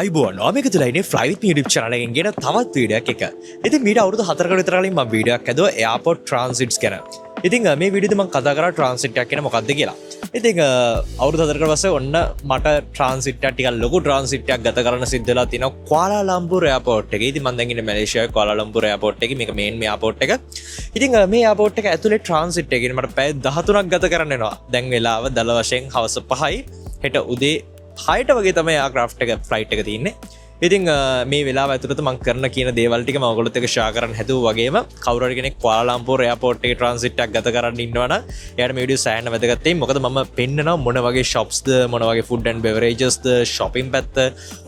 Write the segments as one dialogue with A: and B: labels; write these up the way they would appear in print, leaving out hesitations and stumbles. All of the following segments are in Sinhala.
A: අයිබෝන් මේක තුලයිනේ ෆ්ලයිවිත් YouTube channel එකෙන් ගෙන තවත් වීඩියෝ එකක්. ඉතින් මීට අවුරුදු 4කට විතර කලින් මම වීඩියෝ එකක් හදුවා එයාපෝට් ට්‍රාන්සිට්ස් ගැන. ඉතින් මේ වීඩියෝදී මම කතා කරා ට්‍රාන්සිට් එකක් කියන මොකක්ද කියලා. ඉතින් අවුරුදු 4කට පස්සේ ඔන්න මට ට්‍රාන්සිට් එකක් ටිකක් ලොකු ට්‍රාන්සිට් එකක් ගත කරන්න සිද්ධ වෙලා තිනවා කුවාලාලම්පුර් එයාපෝට් එකේ. ඉතින් මම දැන් ඉන්නේ මැලේසියාවේ කුවාලාලම්පුර් එයාපෝට් එකේ. මේක මේන් එයාපෝට් එක. ඉතින් මේ එයාපෝට් එක ඇතුලේ ට්‍රාන්සිට් එකේ මට පැය 13ක් ගත කරන්න වෙනවා. දැන් වෙලාව දල වශයෙන් හවස 5යි. හෙට උදේ 6ට වගේ තමයි එයාක්‍රාෆ්ට් එක ෆ්ලයිට් එක තියෙන්නේ. ඉතින් මේ වෙලාව ඇතුළත මම කරන කියන දේවල් ටික මම ඔයගොල්ලොත් එක්ක ෂෙයා කරන්න හැදුවා වගේම කවුරු හරි කෙනෙක් කුවාලාලම්පුර් එයාපෝට් එකේ ට්‍රාන්සිට් එකක් ගත කරන්න ඉන්නවනම් එයාට මේ වීඩියෝ සෑහෙන වැදගත් වෙයි. මොකද මම පෙන්නනවා මොන වගේ shops ද මොන වගේ food and beverages the shopping පැත්ත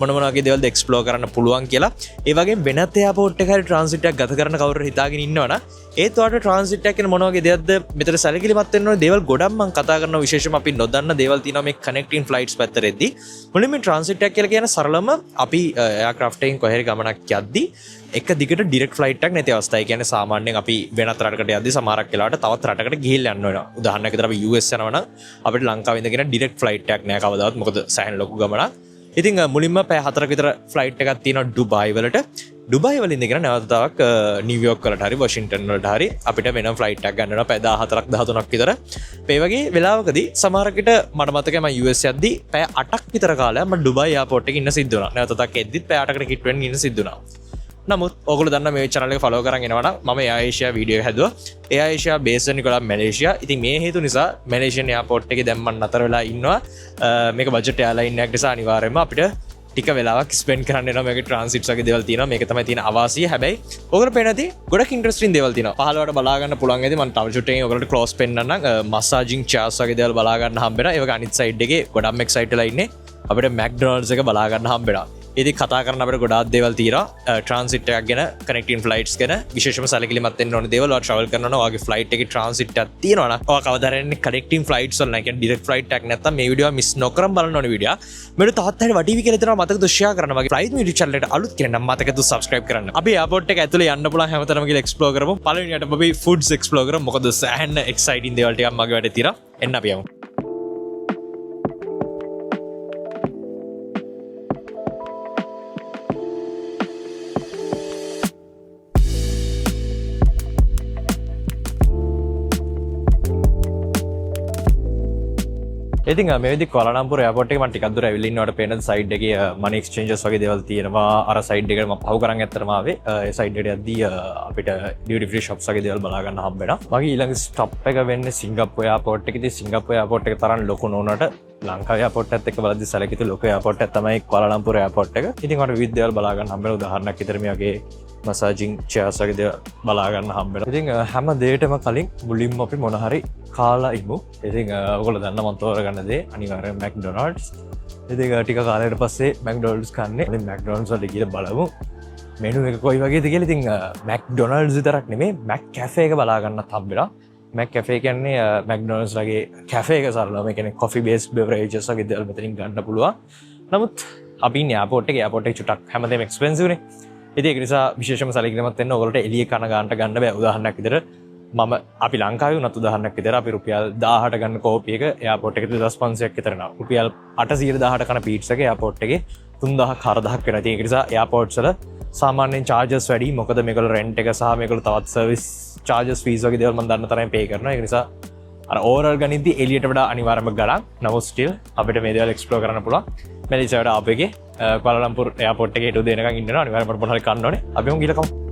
A: මොන වගේ දේවල්ද explore කරන්න පුළුවන් කියලා. ඒ වගේම වෙනත් එයාපෝට් එකේ හරි ට්‍රාන්සිට් එකක් ගත කරන කවුරු හරි හිතාගෙන ඉන්නවනම් ඒත් ඔයාලට ට්‍රාන්සිට් එකක් කියන මොන වගේ දෙයක්ද මෙතන සැලකිලිමත් වෙන්න ඕනේ දේවල් ගොඩක් මම කතා කරනවා. විශේෂයෙන්ම අපි නොදන්න දේවල් තියෙනවා මේ connecting flights පැත්තටදී. මුලින්ම මේ ට්‍රාන්සිට් එකක් කියලා කියන සරලම අපි එයාක්‍රාෆ්ට් එකෙන් කොහේ හරි ගමනක් යද්දී එක දිගට ඩිරෙක්ට් ෆ්ලයිට් එකක් නැති අවස්ථා. ඒ කියන්නේ සාමාන්‍යයෙන් අපි වෙනත් රටකට යද්දී සමහරක් වෙලාවට තවත් රටකට ගිහිල්ලා යන්න වෙනවා. උදාහරණයක් විදිහට අපි US යනවා නම් අපිට ලංකාවේ ඉඳගෙන ඩිරෙක්ට් ෆ්ලයිට් එකක් නෑ කවදාවත්. මොකද සෑහෙන ලොකු ගමනක්. ඉතින් මුලින්ම පැය 4ක විතර ෆ්ලයිට් එකක් තියෙනවා ඩුබායි වලට. ඩුබායි වලින් ඉඳගෙන නැවත තවක් නිව්යෝක් වලට හරි වොෂින්ටන් වලට හරි අපිට වෙනම ෆ්ලයිට් එකක් ගන්න වෙනවා පැය 14ක් 13ක් විතර. මේ වගේ වෙලාවකදී සමහරකට මට මතකයි මම US යද්දී පැය 8ක් විතර කාලයක් මම ඩුබායි එයාපෝට් එකේ ඉන්න සිද්ධ වුණා. නැවත තවක් එද්දිත් පැය 8කට කිට් වෙන්න ඉන්න සිද්ධ වුණා. නමුත් ඔයගොල්ලෝ දන්න මේ channel එක follow කරන් එනවා නම් මම එයා ඒෂියා වීඩියෝ එක හැදුවා. එයා ඒෂියා බේස් වෙන්නේ කොළඹ මැලේසියා. ඉතින් මේ හේතු නිසා මැලේසියන් එයාපෝට් එකේ දැන් මම නතර වෙලා ඉන්නවා. මේක බජට් එයාලයින් එකක් නිසා අනිවාර්යයෙන්ම අපිට ටික වෙලාවක් ස්පෙන්ඩ් කරන්න වෙනවා. මේකේ ට්‍රාන්සිට්ස් වගේ දේවල් තියෙනවා. මේක තමයි තියෙන අවාසිය. හැබැයි ඔයගොල්ලෝ පේනදී ගොඩක් ඉන්ටරෙස්ටිං දේවල් තියෙනවා. පහළවට බලා ගන්න පුළුවන් ඇති. මම ටවල් ෂූට් එකෙන් ඔයගොල්ලන්ට ක්ලෝස් පෙන්නන්නම්. මසාජින් චෙයර්ස් වගේ දේවල් බලා ගන්න හම්බ වෙනවා. ඒ වගේ අනිත් සයිඩ් එකේ ගොඩක් එක්සයිට් වෙලා ඉන්නේ. අපිට මැක්ඩොනල්ඩ්ස් එක බලා ගන්න හම්බ වෙනවා. ඉතින් කතා කරන්න අපිට ගොඩාක් දේවල් තියෙනවා ට්‍රාන්සිට් එකක් ගැන, කනෙක්ටිං ෆ්ලයිට්ස් ගැන. විශේෂයෙන්ම සැලකිලිමත් වෙන්න ඕනේ දේවල්. ඔයා ට්‍රැවල් කරනවා නම් ඔයාගේ ෆ්ලයිට් එකේ ට්‍රාන්සිට් එකක් තියෙනවා නම් ඔයා කවදා හරි එන්නේ කනෙක්ටිං ෆ්ලයිට්ස් වල. නැහැ කියන්නේ ඩිරෙක්ට් ෆ්ලයිට් එකක් නැත්තම් මේ වීඩියෝ මිස් නොකරම බලන්න ඕනේ වීඩියෝ. මේක තවත් හරි වටීවි කියලා හිතනවා මතකද ෂෙයා කරන්න. මගේ ෆ්ලයිට් YouTube channel එකට අලුත් කෙනෙක් නම් මතකද subscribe කරන්න. අපි එයාපෝට් එක ඇතුලේ යන්න පුළුවන් හැමතැනම ගිහලා එක්ස්ප්ලෝර් කරමු. පළවෙනියට අපි ෆුඩ්ස් එක්ස්ප්ලෝර් කරමු. මොකද සෑහෙන එක්සයිටිං දේවල් ටිකක් මගේ වැඩේ තියෙනවා. එන්න අපි යමු. ඉතින් මේ විදිහට කුවාලාලම්පුර් එයාපෝට් එකේ මම ටිකක් දුර ඇවිල්ලා ඉන්නවට පේන සයිඩ් එකේ මනි එක්ස්චේන්ජස් වගේ දේවල් තියෙනවා. අර සයිඩ් එකට මම පහු කරන් ඇත්තටම ආවේ. ඒ සයිඩ් එකට යද්දී අපිට ඩියුටි ෆ්‍රී shops වගේ දේවල් බලා ගන්න හම්බ වෙනවා. මගේ ඊළඟ ස්ටොප් එක වෙන්නේ සිංගප්පූර් එයාපෝට් එකේදී. සිංගප්පූර් එයාපෝට් එක තරම් ලොකු නොවුනට ලංකාවේ එයාපෝට් එකත් එක්ක බලද්දී සැලකිත ලොකු එයාපෝට් එකක් තමයි කුවාලාලම්පුර් එයාපෝට් එක. ඉතින් මට විවිධ දේවල් බලා ගන්න හම්බ වෙනවා. උදාහරණයක් විතර මේ වගේ මසාජින් චෙයර්ස් වගේ දේවල් බලා ගන්න හම්බ වෙනවා. ඉතින් හැම දෙයකටම කලින් මුලින්ම අපි මොන හරි කාලා ඉමු. ඉතින් ඔයගොල්ලෝ දන්න මම තෝරගන්න දේ අනිවාර්යෙන් මැක්ඩොනල්ඩ්ස්. ඉතින් ටික කාලයකට පස්සේ මැක්ඩොනල්ඩ්ස් කන්නේ. ඉතින් මැක්ඩොනල්ඩ්ස් වලට ගිහලා බලමු මෙනු එක කොයි වගේද කියලා. ඉතින් මැක්ඩොනල්ඩ්ස් විතරක් නෙමෙයි මැක් කැෆේ එක බලා ගන්නත් හම්බෙලා. මැක් කැෆේ කියන්නේ මැක්ඩොනල්ඩ්ස් වගේ කැෆේ එක සරලව. ඒ කියන්නේ කොෆි බේස්ඩ් බෙවරේජස් වගේ දේවල් මෙතනින් ගන්න පුළුවන්. නමුත් අපි ඉන්නේ එයාපෝට් එකේ. එයාපෝට් එක චුට්ටක් හැමදේම එක්ස්පෙන්සිව් නේ. ඉතින් ඒක නිසා විශේෂම සැලකිලිමත් වෙන්න ඔයගොල්ලෝට එළිය කන ගන්නට ගන්න බෑ. උදාහරණයක් විදිහට මම අපි ලංකාවේ වුණත් උදාහරණයක් විදිහට අපි රුපියල් 1000ට ගන්න කෝපි එක එයාපෝට් එකේ 2500ක් විතර නවා. රුපියල් 810ට කන පීට්ස් එක එයාපෝට් එකේ 3000ක් 4000ක් වෙනවා. ඒක නිසා එයාපෝට්ස් වල සාමාන්‍යයෙන් charges වැඩි. මොකද මේගොල්ලෝ rent එක සහ මේගොල්ලෝ තවත් service charges fees වගේ දේවල් මම දන්න තරම් pay කරනවා. ඒක නිසා අර overall ගණිතී එළියට වඩා අනිවාර්යයෙන්ම ගණන්. නමුත් still අපිට මේ දේවල් explore කරන්න පුළුවන්. මැලේසියාවට ආපු එකේ කුවාලාලම්පුර් එයාපෝට් එකේ හෙට උදේ වෙනකන් ඉන්නවා. අනිවාර්යයෙන්ම මොනවා හරි කන්න ඕනේ. අපි මොන් ගිහලා කමු.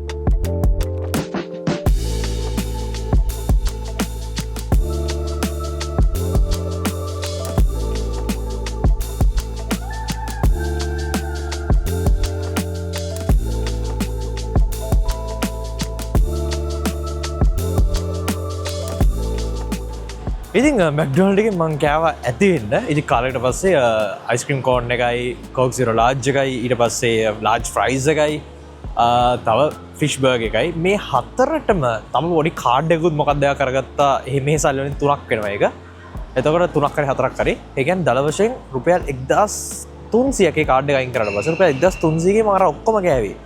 A: ඉතින් මැක්ඩොනල්ඩ් එකෙන් මං කෑවා ඇති වෙන්න. ඉතින් කාලයකට පස්සේ අයිස්ක්‍රීම් කෝන් එකයි, කෝක් සීරෝ ලාර්ජ් එකයි, ඊට පස්සේ ලාර්ජ් ෆ්‍රයිස් එකයි, තව ෆිෂ් බර්ගර් එකයි. මේ හතරටම තම පොඩි කාඩ් එකකුත් මොකක්ද එයා කරගත්තා. මේ සල්ලි වලින් 3ක් වෙනවා ඒක. එතකොට 3ක් හරි 4ක් හරි. ඒ කියන්නේ දල වශයෙන් රුපියල් 1300ක කාඩ් එක අයින් කරලා පස්සේ රුපියල් 1300 ගේ මම අර ඔක්කොම කෑවේ.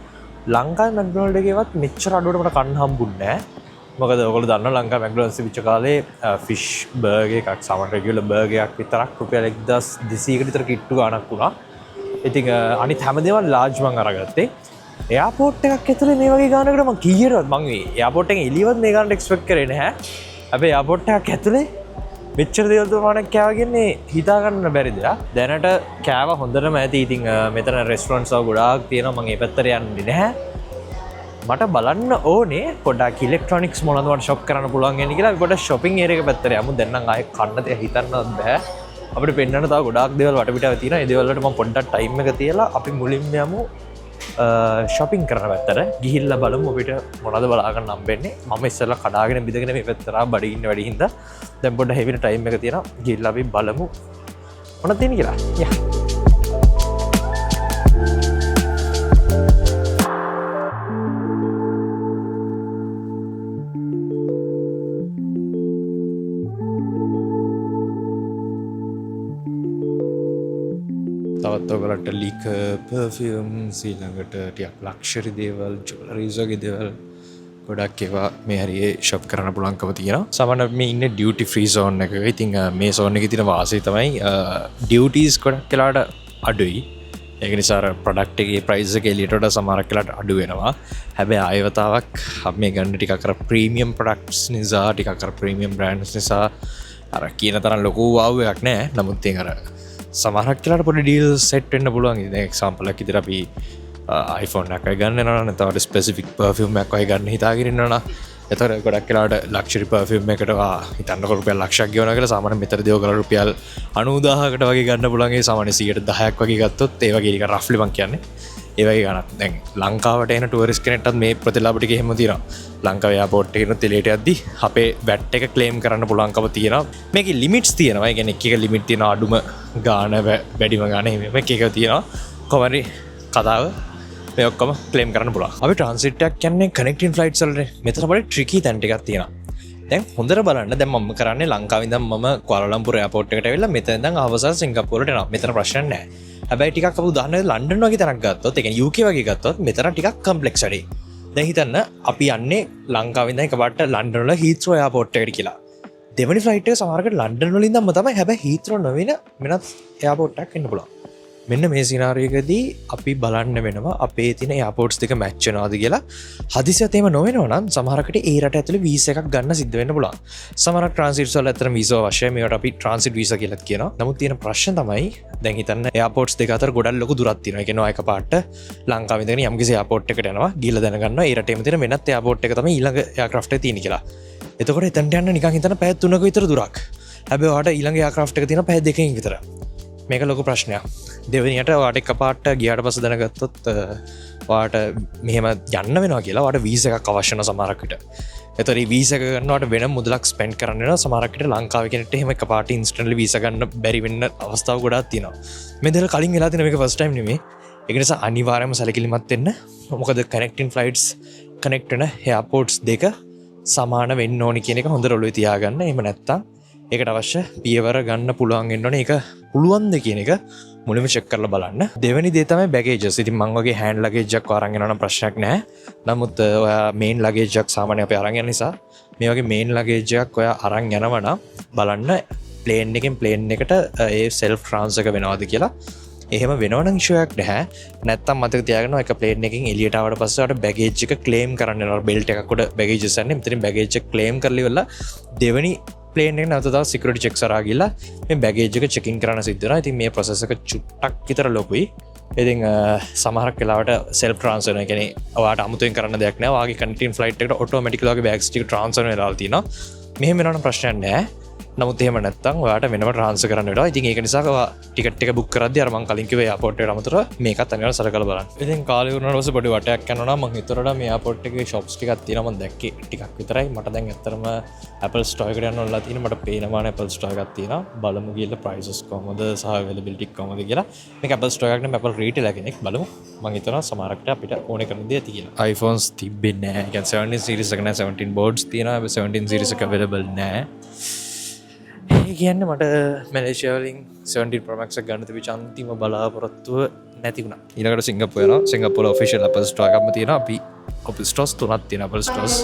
A: ලංකාවේ මැක්ඩොනල්ඩ් එකේවත් මෙච්චර අඩුවට මට කන්න හම්බුන්නේ නැහැ. මොකද ඔයගොල්ලෝ දන්නවා ලංකාවේ මැක්ඩොනල්ඩ්ස් විච්ච කාලේ ෆිෂ් බර්ගර් එකක් සාමාන්‍ය රෙගියුලර් බර්ගර් එකක් විතරක් රුපියල් 1200කට විතර කිට්ටු ගාණක් වුණා. ඉතින් අනිත් හැමදේම ලාර්ජ් මං අරගත්තේ. එයාපෝට් එකක් ඇතුලේ මේ වගේ ගානකට මං කීයටවත් මං එයාපෝට් එකෙන් එළියවත් මේ ගානට එක්ස්පෙක්ට් කරේ නැහැ. හැබැයි එයාපෝට් එකක් ඇතුලේ මෙච්චර දේවල් ප්‍රමාණයක් කෑවගන්නේ හිතා ගන්න බැරි දෙයක්. දැනට කෑව හොඳටම ඇති. ඉතින් මෙතන රෙස්ටොරන්ට්ස් ගොඩාක් තියෙනවා. මං ඒ පැත්තට යන්නේ නැහැ. මට බලන්න ඕනේ පොඩ්ඩක් ඉලෙක්ට්‍රොනික්ස් මොනවද මට ෂොප් කරන්න පුළුවන් වෙන්නේ කියලා. අපි පොඩ්ඩක් shopping area එක පැත්තට යමු. දැන් නම් ආයේ කන්න දෙයක් හිතන්නවත් බෑ. අපිට පෙන්නන්න තව ගොඩාක් දේවල් වටපිටාව තියෙනවා. ඒ දේවල් වලට මම පොඩ්ඩක් ටයිම් එක තියලා අපි මුලින්ම යමු shopping කරන පැත්තට. ගිහිල්ලා බලමු අපිට මොනවද බලාගන්න හම්බෙන්නේ. මම ඉස්සෙල්ලා කඩාගෙන බිඳගෙන මේ පැත්තට බඩ ඉන්න වැඩි හින්දා දැන් පොඩ්ඩක් හෙවින ටයිම් එක තියෙනවා. ගිහිල්ලා අපි බලමු මොනවද තියෙන්නේ කියලා. යා තවත් ඔයගලට ලික පර්ෆියුම් ඊළඟට ටිකක් ලක්ෂරි දේවල් ජුවලරීස් වගේ දේවල් ගොඩක් ඒවා මේ හරියේ ෂොප් කරන්න පුළුවන්කම තියෙනවා. සමහරවිට මේ ඉන්නේ ඩියුටි ෆ්‍රී සෝන් එකක. ඉතින් මේ සෝන් එකේ තියෙන වාසිය තමයි ඩියුටිස් ගොඩක් වෙලාට අඩුයි. ඒක නිසා ප්‍රොඩක්ට් එකේ ප්‍රයිස් එක එළියට වඩා සමහරක් වෙලාට අඩු වෙනවා. හැබැයි ආයවතාවක් අපි මේ ගන්න ටිකක් අර ප්‍රීමියම් ප්‍රොඩක්ට්ස් නිසා ටිකක් අර ප්‍රීමියම් බ්‍රෑන්ඩ්ස් නිසා අර කියන තරම් ලොකු වාව් එකක් නැහැ. නමුත් ඒක අර සමහරක් වෙලාට පොඩි ඩීල් සෙට් වෙන්න පුළුවන්. ඉතින් එක්සැම්පල් එකක් විදිහට අපි iPhone එකක් ගන්න යනවා නම් තවත් ස්පෙસિෆික් පර්ෆියුම් එකක් වගේ ගන්න හිතාගෙන ඉන්නවා නම් එතකොට ගොඩක් වෙලාවට ලක්ෂරි පර්ෆියුම් එකට හිතන්නකො රුපියල් ලක්ෂයක් ගෙවනවා කියලා සාමාන්‍ය මෙතනදී ඔයගොල්ලෝ රුපියල් 90000කට වගේ ගන්න පුළුවන්. ඒ සාමාන්‍ය 10%ක් වගේ ගත්තොත් ඒ වගේ නිකන් රෆ්ලි මං කියන්නේ ඒ වගේ ගණක්. දැන් ලංකාවට එන ටුවරිස්ට් කෙනෙක්ටත් මේ ප්‍රතිලාභ ටික එහෙම තියෙනවා. ලංකාවේ එයාපෝට් එකේ ඉන්න තෙලේට යද්දි අපේ වැට් එක ක්ලේම් කරන්න පුළුවන්කම තියෙනවා. මේකේ ලිමිට්ස් තියෙනවා. ඒ කියන්නේ එක ලිමිට් තියෙනවා. අඩුම ගාන වැඩිම ගාන එහෙම එක තියෙනවා. කොහමරි කතාව මේ ඔක්කොම ක්ලේම් කරන්න පුළුවන්. අපි ට්‍රාන්සිට් එකක් කියන්නේ කනෙක්ටින් ෆ්ලයිට්ස් වලට. මෙතන පොඩි ට්‍රිකි තැන් ටිකක් තියෙනවා. දැන් හොඳට බලන්න දැන් මම කරන්නේ ලංකාවේ ඉඳන් මම කුවාලාලම්පුර එයාපෝට් එකට ඇවිල්ලා මෙතන ඉඳන් ආවසල් සිංගප්පූරුවට එනවා. මෙතන ප්‍රශ්න නැහැ. හැබැයි ටිකක් අපි උදාහරණයක් ලන්ඩන් වගේ තැනක් ගත්තොත් ඒ කියන්නේ UK වගේ ගත්තොත් මෙතන ටිකක් කම්ප්ලෙක්ස් වැඩි. දැන් හිතන්න අපි යන්නේ ලංකාවේ ඉඳන් එකපාරට ලන්ඩන් වල හීත්‍රෝ එයාපෝට් එකට කියලා. දෙවෙනි ෆ්ලයිට් එක සමහරකට ලන්ඩන් වල ඉඳන්ම තමයි. හැබැයි හීත්‍රෝ නොවෙන වෙනත් එයාපෝට් එකක් එන්න පුළුවන්. මෙන්න මේ සිනාරියකදී අපි බලන්න වෙනවා අපේ තියෙන එයාපෝට්ස් දෙක මැච් වෙනවද කියලා. හදිසියත් එහෙම නොවෙනවා නම් සමහරකට ඒ රට ඇතුලේ වීසා එකක් ගන්න සිද්ධ වෙන්න පුළුවන්. සමහර ට්‍රාන්සිට්ස් වල ඇත්තටම වීසා අවශ්‍යයි. මේවට අපි ට්‍රාන්සිට් වීසා කියලා කියනවා. නමුත් තියෙන ප්‍රශ්න තමයි දැන් හිතන්න එයාපෝට්ස් දෙක අතර ගොඩක් ලොකු දුරක් තියෙනවා. ඒ කියන්නේ එකපාරට ලංකාවේ ඉඳගෙන යම්කිසි එයාපෝට් එකකට යනවා. ගිහලා දැනගන්නවා ඒ රටේම තියෙන වෙනත් එයාපෝට් එක තමයි ඊළඟ එයාක්‍රාෆ්ට් එක තියෙන්නේ කියලා. එතකොට එතනට යන්න නිකන් හිතන්න පැය 3ක විතර දුරක්. හැබැයි ඔයාලට ඊළඟ එයාක්‍රාෆ්ට් එක තියෙන පැය 2කින් විතර. මේක ලොකු ප්‍රශ්නයක්. දෙවෙනියට වාට එක පාට ගියාට පස්ස දැනගත්තොත් වාට මෙහෙම යන්න වෙනවා කියලා වාට වීසා එකක් අවශ්‍ය වෙන සමහරක් විට. එතකොට මේ වීසා එක ගන්නවට වෙන මුදලක් ස්පෙන්ඩ් කරන්න වෙනවා. සමහරක් විට ලංකාවේ කෙනෙක්ට එහෙම එක පාට ඉන්ස්ටන්ට්ලි වීසා ගන්න බැරි වෙන්න අවස්ථාව ගොඩාක් තියෙනවා. මේ දෙල කලින් වෙලා තියෙන මේක ෆස්ට් ටයිම් නෙමෙයි. ඒක නිසා අනිවාර්යයෙන්ම සැලකිලිමත් වෙන්න. මොකද කනෙක්ටින් ෆ්ලයිට්ස් කනෙක්ට් වෙන එයාපෝට්ස් දෙක සමාන වෙන්න ඕනි කියන එක හොඳට ඔළුවේ තියාගන්න. එහෙම නැත්තම් ඒකට අවශ්‍ය පියවර ගන්න පුළුවන් වෙන්න ඕනේ. ඒක පුළුවන්ද කියන එක මුලින්ම චෙක් කරලා බලන්න. දෙවෙනි දේ තමයි බෑගේජස්. ඉතින් මම වගේ හෑන්ඩ් ලගේජ් එකක් අරන් යනවා නම් ප්‍රශ්නයක් නැහැ. නමුත් ඔයා මේන් ලගේජ් එකක් සාමාන්‍යයෙන් අපි අරන් යන නිසා මේ වගේ මේන් ලගේජ් එකක් ඔයා අරන් යනවා නම් බලන්න ප්ලේන් එකෙන් ප්ලේන් එකට ඒ සෙල්ෆ් ට්‍රාන්ස්ෆර් එක වෙනවද කියලා. එහෙම වෙනවනම් ඉෂුවක් නැහැ. නැත්තම් මතක තියාගන්න එක ප්ලේන් එකකින් එළියට ආවට පස්සේ ඔයාලට බෑගේජ් එක ක්ලේම් කරන්න වෙනවා. බෙල්ට් එකක් උඩ බෑගේජස් යන්නේ. මෙතනින් බෑගේජ් එක ක්ලේම් කරලා ඉවරලා දෙවෙනි ප්ලේන් එක නැවත තව සිකියුරිටි චෙක්ස් කරා ගිහලා මේ බෑගේජ් එක චෙකින් කරන්න සිද්ධ වෙනවා. ඉතින් මේ ප්‍රොසෙස් එක චුට්ටක් විතර ලොකුයි. ඉතින් සමහරක් වෙලාවට සෙල්ෆ් ට්‍රාන්ස්ෆර් වෙනවා. කියන්නේ ඔයාලට අමුතුවෙන් කරන්න දෙයක් නැහැ. ඔයාගේ කන්ටින් ෆ්ලයිට් එකට ඔටෝමැටිකලි ඔයාගේ බෑග්ස් ටික ට්‍රාන්ස්ෆර් වෙලා තියෙනවා. මෙහෙම වෙනවනම් ප්‍රශ්නයක් නැහැ. නමුත් එහෙම නැත්තම් ඔයාලට වෙනම ට්‍රාන්ස්ෆර් කරන්න වෙනවා. ඉතින් ඒක නිසා ඔයා ටිකට් එක බුක් කරද්දී අර මම කලින් කිව්ව එයාපෝට් එකට අමතරව මේකත් අනිවාර්යයෙන් සලකලා බලන්න. ඉතින් කාලේ වුණාට පස්සේ පොඩි වටයක් යනවා නම් මම හිතුවරට මේ එයාපෝට් එකේ shops ටිකක් තියෙනවා. මම දැක්කේ ටිකක් විතරයි. මට දැන් ඇත්තටම Apple Store එකට යන්න ඕනලා තියෙනවා. මට පේනවා Apple Store එකක් තියෙනවා. බලමු ගිහලා prices කොහමද සහ availability කොහමද කියලා. මේක Apple Store එකක් නෙමෙයි Apple retailer කෙනෙක්. බලමු. මම හිතනවා සමහරකට අපිට ඕනේ කරන දේ ඇති කියලා. iPhones තිබෙන්නේ නැහැ. ඒ කියන්නේ 17 series එක නෑ 17 boards තියෙනවා. 17 series එක available නෑ. ඒ කියන්නේ මට මැලේසියා වලින් 17 Pro Max එක ගන්න තිබිච්ච අන්තිම බලාපොරොත්තුව නැති වුණා. ඊළඟට සිංගප්පූරු යනවා. සිංගප්පූරු official Apple Store එකක්ම තියෙනවා. අපි Apple stores තුනක් තියෙන Apple stores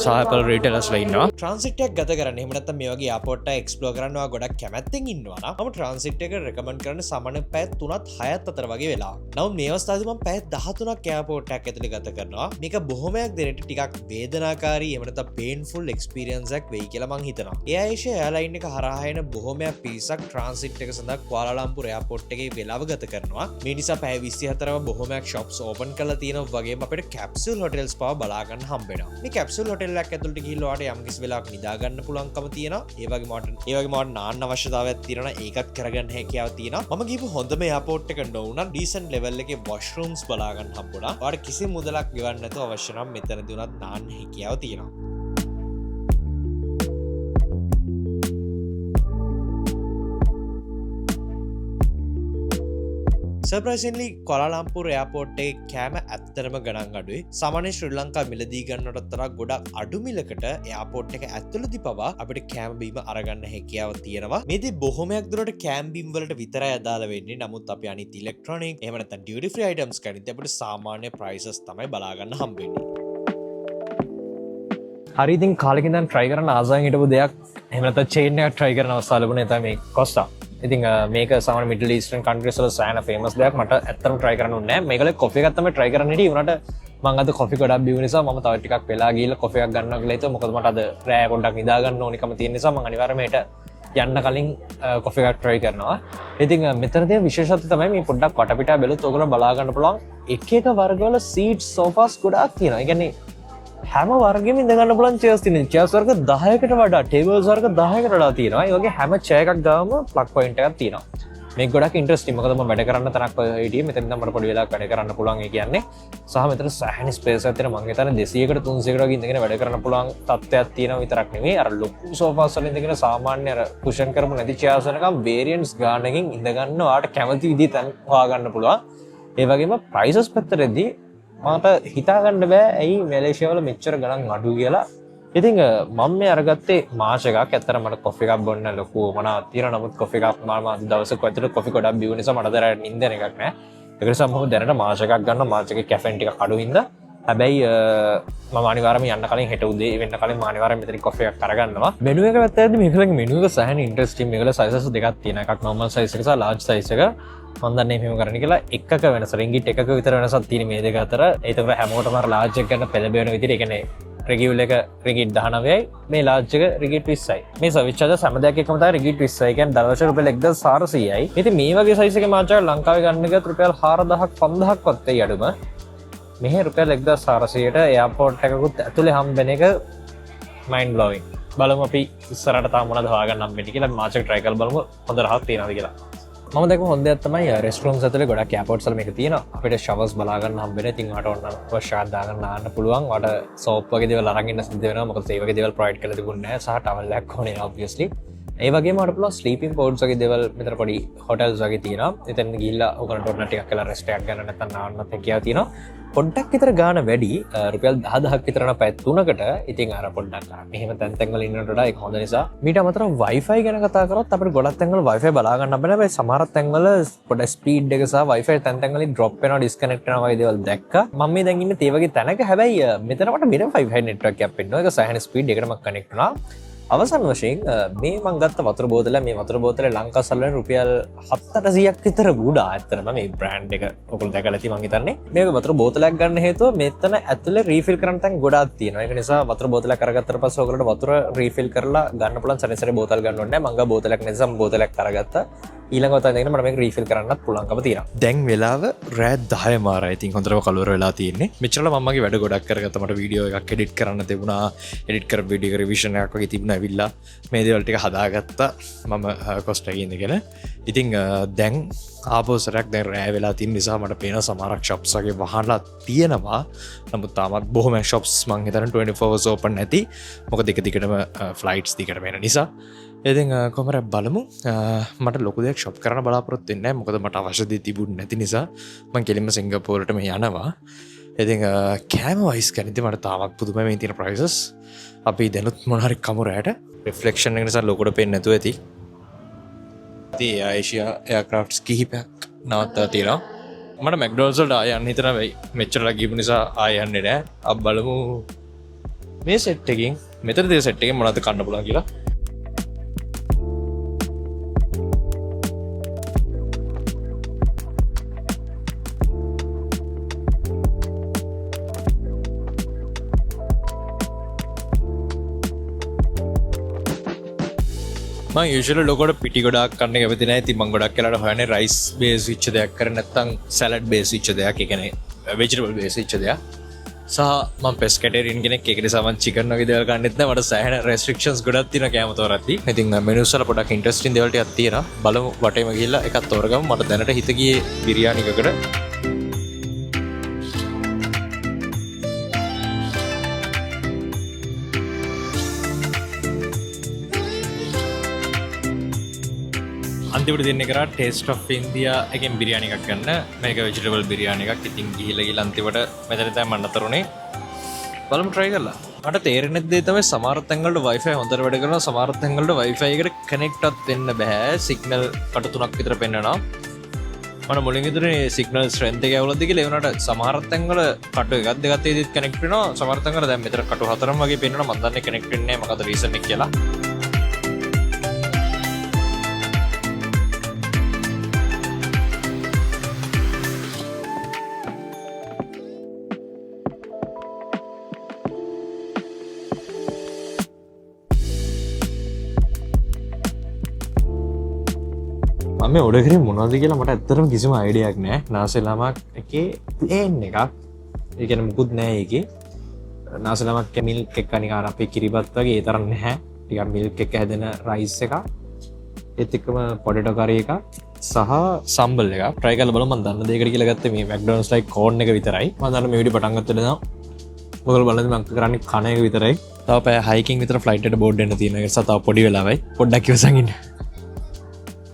A: සහ Apple retailers ලා ඉන්නවා. transit එකක් ගත කරන්න එහෙම නැත්නම් මේ වගේ airport එක explore කරන්න ඔයා ගොඩක් කැමැත්තෙන් ඉන්නවා නම් මම transit එක recommend කරන්නේ සාමාන්‍ය පැය 3ත් 6ත් අතර වගේ වෙලා. නමුත් මේ අවස්ථාවේදී මම පැය 13ක් airport එකක් ඇතුලේ ගත කරනවා. මේක බොහොමයක් දෙනට ටිකක් වේදනාකාරී එහෙම නැත්නම් painful experience එකක් වෙයි කියලා මං හිතනවා. Air Asia airline එක හරහා එන බොහොමයක් පිරිසක් transit එක සඳහා Kuala Lumpur airport එකේ වෙලාව ගත කරනවා. මේ නිසා පැය 24ම බොහොමයක් shops open කරලා තියෙනවා වගේම අපිට capsule hotels පවා බලා ගන්න හම්බ වෙනවා. මේ capsule hotel එකක් ඇතුළට ගිහිල්ලා ඔයාලට යම් කිසි වෙලාවක නිදා ගන්න පුළුවන්කම තියෙනවා. ඒ වගේම ඔයාලට නාන්න අවශ්‍යතාවයක් තියෙනවා. ඒකත් කරගන්න හැකියාව තියෙනවා. මම ගිහපු හොඳම airport එක නොවුණා decent level එකේ washrooms බලා ගන්න හම්බුණා. ඔයාලට කිසි මුදලක් ගෙවන්න නැතුව අවශ්‍ය නම් මෙතනදී උනත් නාන්න හැකියාව තියෙනවා. Surprisingly, Kuala Lumpur airport එකේ කෑම ඇත්තටම ගණන් අඩුයි. සාමාන්‍ය ශ්‍රී ලංකා මිලදී ගන්නට තරම් ගොඩක් අඩු මිලකට airport එක ඇතුළතදී පවා අපිට කෑම බීම අරගන්න හැකියාව තියෙනවා. මේදී බොහොමයක් දුරට කෑම බීම වලට විතරයි අදාළ වෙන්නේ. නමුත් අපි අනිත් electronic එහෙම නැත්නම් duty free items ගනිද්දී අපිට සාමාන්‍ය prices තමයි බලා ගන්න හම්බ වෙන්නේ. හරි ඉතින් කාලෙක ඉඳන් try කරන්න ආසාවෙන් හිටපු දෙයක් එහෙම නැත්නම් chain එකක් try කරන අවස්ථාව ලැබුණේ තමයි මේ Costa. ඉතින් මේක සාමාන්‍ය මිඩල් ඊස්ටර්න් කන්ට්‍රීස් වල සෑහෙන ෆේමස් දෙයක්. මට ඇත්තටම try කරන්න ඕනේ නැහැ. මේකල කොෆි එකක් තමයි try කරන්න හිටියේ. උනාට මම අද කොෆි ගොඩක් බිව්ව නිසා මම තව ටිකක් වෙලා ගිහලා කොෆි එකක් ගන්නවා කියලා හිතුවා. මොකද මට අද රෑ පොඩ්ඩක් නිදා ගන්න ඕනිකම තියෙන නිසා මම අනිවාර්යයෙන් මේට යන්න කලින් කොෆි එකක් try කරනවා. ඉතින් මෙතනදී විශේෂත්වය තමයි මේ පොඩ්ඩක් වටපිටා බැලුවොත් ඔයගොල්ලෝ බලා ගන්න පුළුවන් එක එක වර්ගවල seats sofas ගොඩක් තියෙනවා. ඒ කියන්නේ හැම වර්ගෙම ඉඳ ගන්න පුළුවන් chairs තියෙනවා. chairs වර්ග 10කට වඩා tables වර්ග 10කට වඩා තියෙනවා. ඒ වගේ හැම chair එකක් ගාම plug point එකක් තියෙනවා. මේක ගොඩක් ඉන්ට්‍රස්ටිං. මොකද මම වැඩ කරන්න තැනක් හිටියේ. මෙතන ඉඳන් මට පොඩි වෙලාවක් වැඩ කරන්න පුළුවන් ඒ කියන්නේ. සහ මෙතන සෑහෙන ස්පේස් එකක් තියෙනවා. මම හිතන්නේ 200කට 300කට වගේ ඉඳගෙන වැඩ කරන්න පුළුවන් තත්ත්වයක් තියෙනවා විතරක් නෙවෙයි. අර ලොකු sofas වල ඉඳගෙන සාමාන්‍ය අර cushion කරමු නැති chairs වලකම් variants ගානකින් ඉඳ ගන්න ඔයාලට කැමති විදිහට හොයා ගන්න පුළුවන්. ඒ වගේම prices පැත්තටදී මට හිතාගන්න බෑ ඇයි මැලේසියාවල මෙච්චර ගණන් අඩු කියලා. ඉතින් මම මේ අරගත්තේ මාෂ් එකක්. ඇත්තට මට කොෆි එකක් බොන්න ලොකු මනාවක් තියෙනවා. නමුත් කොෆි එකක් මම අද දවසක ඇතුළත කොෆි ගොඩක් බිව්ව නිසා මට දැන් නිින්ද එකක් නෑ. ඒක නිසා මම දැනට මාෂ් එකක් ගන්නවා. මාෂ් එකේ කැෆෙන් ටික අඩු හින්දා. හැබැයි මම අනිවාර්යයෙන්ම යන්න කලින් හෙට උදේ වෙන්න කලින් මම අනිවාර්යයෙන්ම මෙතන කොෆි එකක් අරගන්නවා. මෙනු එක පැත්තදී මේකලගේ මෙනු එක සෑහෙන ඉන්ට්‍රස්ටිං. මේකල sizes දෙකක් තියෙනවා. එකක් normal size එක සහ large size එක. මම දන්නේ මෙහෙම කරන්න කියලා එකක වෙනස රින්ගිට් එකක විතර වෙනසක් තියෙන මේ දෙක අතර. ඒතකොට හැමෝටම අර large එක ගන්න පෙළඹෙන විදිහට ඒ කියන්නේ regular එක රින්ගිට් 19යි මේ large එක රින්ගිට් 20යි. මේ service charges හැම දෙයක් එකම තමයි රින්ගිට් 20යි. ඒ කියන්නේ දවසට රුපියල් 1400යි. ඉතින් මේ වගේ size එකේ මාච් එක ලංකාවේ ගන්න එක රුපියල් 4000ක් 5000ක් වත් වෙයි අඩුම. මෙහෙ රුපියල් 1400ට එයාපෝට් එකකුත් ඇතුලේ හම්බෙන එක mind blowing. බලමු අපි ඉස්සරහට තාම මොනවද හොයාගන්න හම්බෙන්නේ කියලා මාච් එක try කරලා බලමු හොඳ රහක් තියනවාද කියලා. මම දැක්ක හොඳ දෙයක් තමයි රෙස්ටෝරන්ට්ස් ඇතුලේ ගොඩක් එයාපෝට්ස් වල මේක තියෙනවා. අපිට ෂවර්ස් බලා ගන්න හම්බ වෙන. ඉතින් ඔයාලට ඕන අවශ්‍යතාවක් දාගන්න ආන්න පුළුවන්. ඔයාලට සෝප් වගේ දේවල් අරන් ඉන්න සිද්ධ වෙනවා. මොකද ඒ වගේ දේවල් ප්‍රොවයිඩ් කරලා තිබුණේ නැහැ. සහ ටවල් එකක් ඕනේ obviously. ඒ වගේම ඔයාලට පුළුවන් ස්ලීපින් පොඩ්ස් වගේ දේවල් මෙතන පොඩි හොටෙල්ස් වගේ තියෙනවා. එතන ගිහිල්ලා ඔයගොල්ලන්ට ඕන ටිකක් කියලා රෙස්ට් එකක් ගන්න නැත්නම් නාන්නත් හැකියාව තියෙනවා. පොඩ්ඩක් විතර ගාන වැඩි රුපියල් 10000ක් විතර යන පැය 3කට. ඉතින් අර පොඩ්ඩක් මෙහෙම තැන් තැන් වල ඉන්නට වඩා ඒක හොඳ නිසා. මීට අමතරව Wi-Fi ගැන කතා කරොත් අපිට ගොඩක් තැන් වල Wi-Fi බලා ගන්න බෑ. හැබැයි සමහර තැන් වල පොඩ ස්පීඩ් එක සහ Wi-Fi තැන් තැන් වලින් drop වෙනවා, disconnect වෙනවා වගේ දේවල් දැක්කා. මම මේ දැන් ඉන්නේ ඒ වගේ තැනක. හැබැයි මෙතන මට වෙන 5G network එකක් පෙන්නවා. ඒක සෑහෙන ස්පීඩ් එකටම කනෙක්ට් වෙනවා. අවසන් වශයෙන් මේ මං ගත්ත වතුර බෝතල මේ වතුර බෝතලේ ලංකා සල්ලෙන් රුපියල් 700ක් විතර ගුඩා. ඇත්තටම මේ බ්‍රෑන්ඩ් එක ඔයගොල්ලෝ දැකලා ඇති මං හිතන්නේ. මේක වතුර බෝතලයක් ගන්න හේතුව මෙතන ඇතුලේ රීෆිල් කරන්න තැන් ගොඩාක් තියෙනවා. ඒක නිසා වතුර බෝතලයක් අරගත්තට පස්සේ ඔයගොල්ලන්ට වතුර රීෆිල් කරලා ගන්න පුළුවන්. සැරේ බෝතල් ගන්න ඕනේ නැහැ. මං ගා බෝතලයක් නිසා බෝතලයක් අරගත්තා. ඊළඟ වතාවට දෙන්න මට මේක රීෆිල් කරන්නත් පුළුවන්කම තියෙනවා. දැන් වෙලාව රෑ 10 මාරයි. ඉතින් හොඳටම කලවර වෙලා තියෙන්නේ. මෙච්චරල මමගේ වැඩ ගොඩක් කරගත්තා. මට වීඩියෝ එකක් එඩිට් කරන්න තිබුණා. එඩිට් කරපු වීඩියෝ එක රිවිෂන් එකක් වගේ තිබුණා. ඇවිල්ලා මේ දේවල් ටික හදාගත්තා මම කොස්ට් එකේ ඉඳගෙන. ඉතින් දැන් ආපෝසරයක් දැන් රෑ වෙලා තියෙන නිසා මට පේන සමහරක් shops වගේ වහලා තියෙනවා. නමුත් තාමත් බොහොම shops මං හිතන්නේ 24 hours open නැති. මොකද එක දිගටම flights දිගටම එන නිසා. ඉතින් කොහමද බලමු. මට ලොකු දෙයක් ෂොප් කරන්න බලාපොරොත්තු වෙන්නේ නැහැ. මොකද මට අවශ්‍ය දේ තිබුණ නැති නිසා මම කෙලින්ම සිංගප්පූරුවට මේ යනවා. ඉතින් කෑම වයිස් කනිද්දි මට තාමත් පුදුමයි මේ තියෙන prices. අපි දැනුත් මොන හරි කමු රැට රිෆ්ලෙක්ෂන් එක නිසා ලොකුට පේන්නේ නැතුව ඇති. ඉතින් ඒෂියා එයාක්‍රාෆ්ට්ස් කිහිපයක් නවත්තලා තියෙනවා. මට මැක්ඩොනල්ඩ්ස් වලට ආය යන්න හිතන වෙයි. මෙච්චරලා ගිහපු නිසා ආය යන්නේ නැහැ. අපි බලමු මේ සෙට් එකකින් මෙතන තියෙන සෙට් එකෙන් මොනවද කන්න පුළුවන් කියලා. මම යුෂුවලි ලොකෝට පිටි ගොඩක් කන්න කැමති නැහැ. ඉතින් මම ගොඩක් වෙලාවට හොයන්නේ රයිස් බේස් වෙච්ච දෙයක් කර නැත්නම් සලාඩ් බේස් වෙච්ච දෙයක්. ඒ කියන්නේ වෙජිටබල් බේස් වෙච්ච දෙයක්. සහ මම පෙස්කටේරියන් කෙනෙක්. ඒක නිසා මම චිකන් වගේ දේවල් කන්නෙත් නැහැ. මට සෑහෙන රෙස්ට්‍රික්ෂන්ස් ගොඩක් තියෙනවා කැම තෝරද්දි. ඉතින් මෙනුස් වල පොඩක් ඉන්ටරෙස්ටිං දේවල් ටිකක් තියෙනවා. බලමු වටේම ගිහිල්ලා එකක් තෝරගමු. මට දැනට හිත ගියේ බිරියානි එකකට. අන්තිමට දෙන්නේ කරා ටේස්ට් ඔෆ් ඉන්දියා එකෙන් බිරියානි එකක් ගන්න. මේක වෙජිටබල් බිරියානි එකක්. ඉතින් ගිහිල්ලා අන්තිමට මෙතන තමයි මම නතරුනේ. බලමු try කරලා. මට තේරෙන්නේ දේ තමයි සමහර තැන් වලට Wi-Fi හොඳට වැඩ කරනවා. සමහර තැන් වලට Wi-Fi එකට කනෙක්ට් එකක් වෙන්න බෑ. සිග්නල් කට තුනක් විතර පෙන්නනවා. මම මුලින් හිතුවේ සිග්නල් ස්ට්‍රෙන්ත් එක ඇවුලද්ද කියලා. ඒ වුණාට සමහර තැන් වල කට එකක් දෙකක් තේදිත් කනෙක්ට් වෙනවා. සමහර තැන් වල දැන් මෙතන කට හතරම වගේ පෙන්නනවා. මම දන්නේ කනෙක්ට් වෙන්නේ නැහැ. මොකද රීසන් එක කියලා. මම ඔඩර් කරේ මොනවද කියලා මට ඇත්තටම කිසිම අයිඩියාවක් නැහැ. නාසෙලාමක් එකේ ප්ලේන් එකක්. ඒ කියන්නේ මුකුත් නැහැ ඒකේ. නාසෙලාමක් මිල්ක් එක නිකන් අර අපේ කිරිබත් වගේ ඒ තරම් නැහැ. ටිකක් මිල්ක් එක හැදෙන රයිස් එකක්. ඒත් එක්කම පොටේටෝ කරි එකක් සහ සම්බල් එකක්. try කරලා බලමු. මම දන්න දෙයකට කියලා ගත්තේ මේ මැක්ඩොනල්ඩ්ස් ලයික් කෝන් එක විතරයි. මම දන්න මේ වීඩියෝ පටන් ගත්තට දැන් ඔයගොල්ලෝ බලන්න මම කරන්නේ කන එක විතරයි. තව පැය 6කින් විතර ෆ්ලයිට් එකට බෝඩ් වෙන්න තියෙනවා. ඒ නිසා තව පොඩි වෙලාවයි. පොඩ්ඩක් ඉවසන් ඉන්න.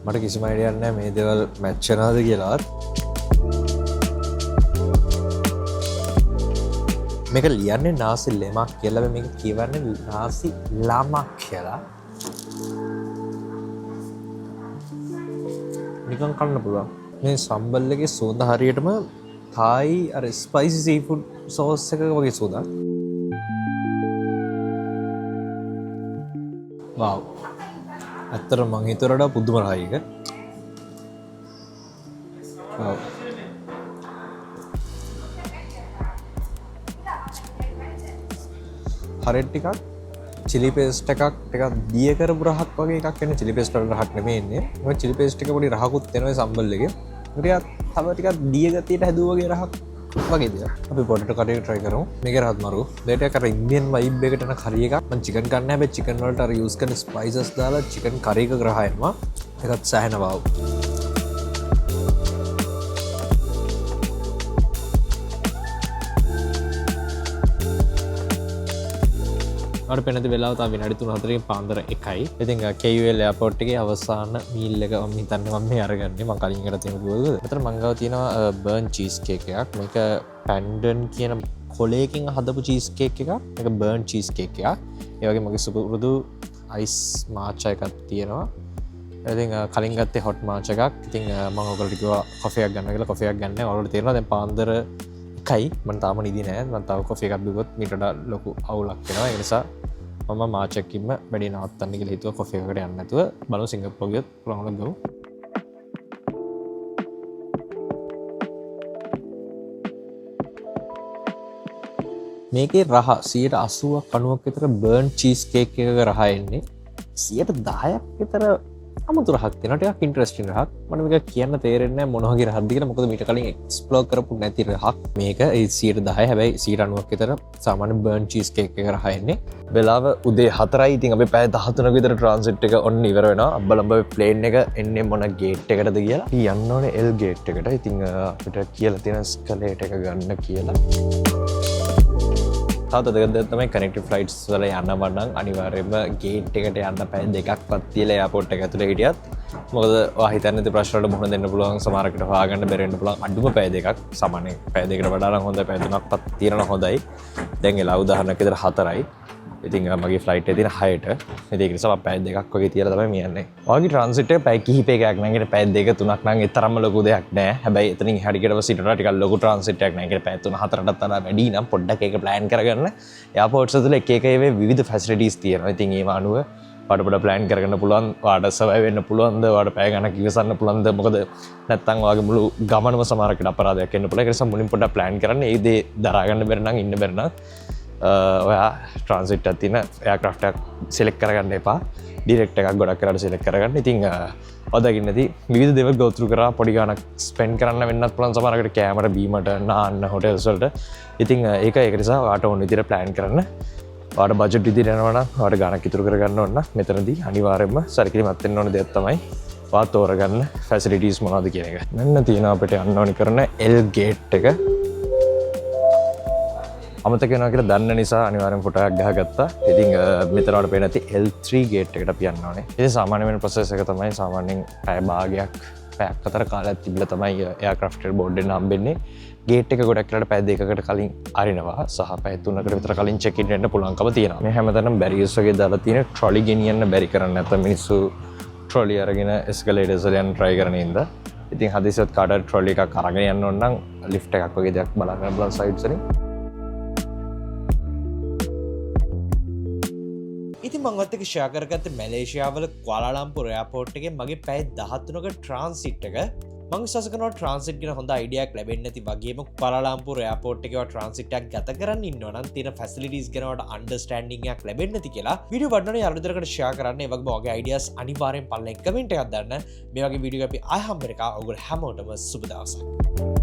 A: මට කිසිම අයිඩියාවක් නැහැ මේ දේවල් මැච් වෙනවද කියලාවත්. මේක ලියන්නේ නාසි ලෙමක් කියලා. මේක කියවන්නේ නාසි ලාමක් කියලා. නිකන් කන්න පුළුවන්. මේ සම්බල් එකේ සුවඳ හරියටම තායි අර ස්පයිසි සීෆුඩ් සෝස් එකක වගේ සුවඳක්. වව්. ඇත්තට මං හිතුවට වඩා පුදුම රහයි එක. ඔව්. හරියට ටිකක් චිලි පේස්ට් එකක් ටිකක් දිය කරපු රහක් වගේ එකක් එන්නේ. චිලි පේස්ට් වල රහක් නෙමෙයි එන්නේ. මොකද චිලි පේස්ට් එක පොඩි රහකුත් එනවා සම්බල් එකේ. ටිකක් තව ටිකක් දිය ගතියට හැදුවා වගේ රහක් වගේ දෙයක්. අපි පොටේටෝ කරි එක try කරමු. මේකේ රහත් මරු. දෙයට අර ඉන්දියන් vibe එකට එන කරි එකක්. මම චිකන් ගන්න හැබැයි චිකන් වලට අර යූස් කරන ස්පයිසස් දාලා චිකන් කරි එක ග්‍රහ එනවා. ඒකත් සෑහෙන වව්. මට පෙනති වෙලාව තව විනාඩි 3-4කින් පාන්දර 1යි. ඉතින් KUL එයාපෝට් එකේ අවසාන මීල් එක මම හිතන්නේ මම මේ අරගන්නේ. මම කලින් එකට තියෙන ගෝල්ද. මෙතන මං ගාව තියෙනවා බර්න් චීස් කේක් එකක්. මේක පැන්ඩන් කියන කොලයකින් හදපු චීස් කේක් එකක්. මේක බර්න් චීස් කේක් එකක්. ඒ වගේ මගේ සුපුරුදු අයිස් මාචා එකක් තියෙනවා. ඉතින් කලින් ගත්තේ හොට් මාචා එකක්. ඉතින් මම ඔයගොල්ලෝ කිව්වා කොෆි එකක් ගන්න කියලා. කොෆි එකක් ගන්න. ඔයාලට තේරෙනවා දැන් පාන්දර 1යි. මම තාම නිදි නෑ. මම තව කොෆි එකක් බිව්වොත් මීට වඩා ලොකු අවුලක් වෙනවා. ඒ නිසා මම මාචකින්ම වැඩි නවත්තන්න කියලා හිතුවා කොෆි එකකට යන්න නැතුව. බලමු සිංගප්පූරු ගියොත් පුළුවන් ගමු. මේකේ රහ 80%ක් 90ක් විතර බර්න් චීස් කේක් එකක රහ එන්නේ. 10%ක් විතර අමුතු රහක් තියෙනවා. ටිකක් ඉන්ටරෙස්ටිං රහක්. මට මේක කියන්න තේරෙන්නේ නැහැ මොන වගේ රහක්ද කියලා. මොකද මීට කලින් එක්ස්ප්ලෝර් කරපු නැති රහක්. මේක 10% හැබැයි 90ක් විතර සාමාන්‍ය බර්න් චීස් කේක් එක රහ එන්නේ. වෙලාව උදේ 4යි. ඉතින් අපි පැය 13ක විතර ට්‍රාන්සිට් එක ඔන්න ඉවර වෙනවා. අබ්බලම්බේ ප්ලේන් එක එන්නේ මොන ගේට් එකටද කියලා. අපි යන්න ඕනේ එල් ගේට් එකට. ඉතින් අපිට කියලා තියෙන ස්කලේට් එක ගන්න කියලා. තවද තමයි කනෙක්ටිව් ෆ්ලයිට්ස් වල යනවා නම් අනිවාර්යයෙන්ම ගේට් එකට යන්න පැය දෙකක්වත් තියලා එයාපෝට් එක ඇතුලේ හිටියත් මොකද ඔයා හිතන්නේ නැති ප්‍රශ්න වලට මුහුණ දෙන්න පුළුවන්. සමහරකට හොයාගන්න බැරි වෙන්න පුළුවන්. අඩුම පැය දෙකක් සාමාන්‍යයෙන් පැය දෙකකට වඩා නම් හොඳයි. පැය තුනක්වත් තියෙනවා හොඳයි. දැන් එලා උදාහරණයක් විතර 4යි. ඉතින් මගේ ෆ්ලයිට් එකේ තියෙන 6ට. ඒක නිසා මම පැය දෙකක් වගේ තියලා තමයි යන්නේ. ඔයගේ ට්‍රාන්සිට් එක පැය කිහිපයක නම් ඒකට පැය දෙක තුනක් නම් ඒ තරම්ම ලොකු දෙයක් නෑ. හැබැයි එතනින් එහාට ගියට පස්සේ ඊට ටිකක් ලොකු ට්‍රාන්සිට් එකක් නෑ. ඒකට පැය 3-4ටත් වඩා වැඩි නම් පොඩ්ඩක් ඒක ප්ලෑන් කරගන්න. එයාපෝට්ස් වල එක එක ඒවා විවිධ ෆැසිලිටිස් තියෙනවා. ඉතින් ඒව අනුව වාට පොඩ ප්ලෑන් කරගන්න පුළුවන්. වාට සර්වයිව් වෙන්න පුළුවන්ද? වාට පැය ගණනක් ඉවසන්න පුළුවන්ද? මොකද නැත්තම් ඔයාගේ මුළු ගමනම සමහරකට අපරාධයක් වෙන්න පුළුවන්. ඒක නිසා මුලින් පොඩ්ඩක් ප්ලෑන් කරන්න. ඒ දේ දරා ගන්න බැරි නම් ඉන්න බැරි නම් ඔයා ට්‍රාන්සිට් එකක් තියෙන එයාක්‍රාෆ්ට් එකක් සිලෙක්ට් කරගන්න එපා. ඩිරෙක්ට් එකක් ගොඩක් කරලා සිලෙක්ට් කරගන්න. ඉතින් ඔදකින් නැති විවිධ දේවල් go through කරා පොඩි ගාණක් ස්පෙන්ඩ් කරන්න වෙන්නත් පුළුවන්. සමහරකට කැමරා බීමට නාන්න හොටෙල්ස් වලට. ඉතින් ඒක නිසා ඔයාට ඕන විදිහට ප්ලෑන් කරන්න. ඔයාට බජට් විදිහට යනවා නම් ඔයාට ගාණක් ඉතුරු කරගන්න ඕන නම් මෙතනදී අනිවාර්යයෙන්ම සැලකිලිමත් වෙන්න ඕන දෙයක් තමයි ඔයා තෝරගන්න ෆැසිලිටිස් මොනවද කියන එක. මෙන්න තියෙනවා අපිට යන්න ඕනි කරන L ගේට් එක. අමතක වෙනවා කියලා දන්න නිසා අනිවාර්යෙන් ෆොටෝ එකක් ගහගත්තා. ඉතින් මෙතන වල පේන ඇති L3 ගේට් එකට අපි යන්න ඕනේ. ඉතින් සාමාන්‍ය වෙන ප්‍රොසෙස් එක තමයි සාමාන්‍යයෙන් පැය භාගයක් පැයක් අතර කාලයක් තිබිලා තමයි එයාක්‍රාෆ්ට් බෝඩ් එක හම්බෙන්නේ. ගේට් එක ගොඩක් වෙලාවට පැය දෙකකට කලින් අරිනවා සහ පැය 3කට විතර කලින් චෙක් ඉන් වෙන්න පුළුවන්කම තියෙනවා. මේ හැමතැනම බැරියර්ස් වගේ දාලා තියෙන ට්‍රොලි ගෙනියන්න බැරි කරන්නේ නැත්නම් මිනිස්සු ට්‍රොලි අරගෙන එස්කලේටර්ස් වල යන try කරන ඉඳ. ඉතින් හදිසියත් කාටවත් ට්‍රොලි එකක් අරගෙන යන්න ඕන නම් ලිෆ්ට් එකක් වගේ දෙයක් බලන්න බලන් සයිඩ්ස් වලින්. ඉතින් මම ඔයත් එක්ක ෂෙයා කරගත්තේ මැලේසියාවල කුවාලාලම්පුර් එයාපෝට් එකේ මගේ පැය 13ක ට්‍රාන්සිට් එක. මම විශ්වාස කරනවා ට්‍රාන්සිට් ගැන හොඳ අයිඩියාවක් ලැබෙන්නේ නැති වගේම කුවාලාලම්පුර් එයාපෝට් එකේ ට්‍රාන්සිට් එකක් ගත කරන්න ඉන්නවා නම් තියෙන ෆැසිලිටිස් ගැන වලට අන්ඩර්ස්ටෑන්ඩින්ග් එකක් ලැබෙන්නේ නැති කියලා වීඩියෝ වඩනෝනේ යාළුවෝ ෂෙයා කරන්න. ඒ වගේම ඔයගේ අයිඩියාස් අනිවාර්යෙන් පල්ලෙන් කමෙන්ට් එකක් දාන්න. මේ වගේ වීඩියෝ එක අපි ආයෙ හම්බ වෙනකම් ඔයගොල්ලෝ හැමෝටම සුබ දවසක්.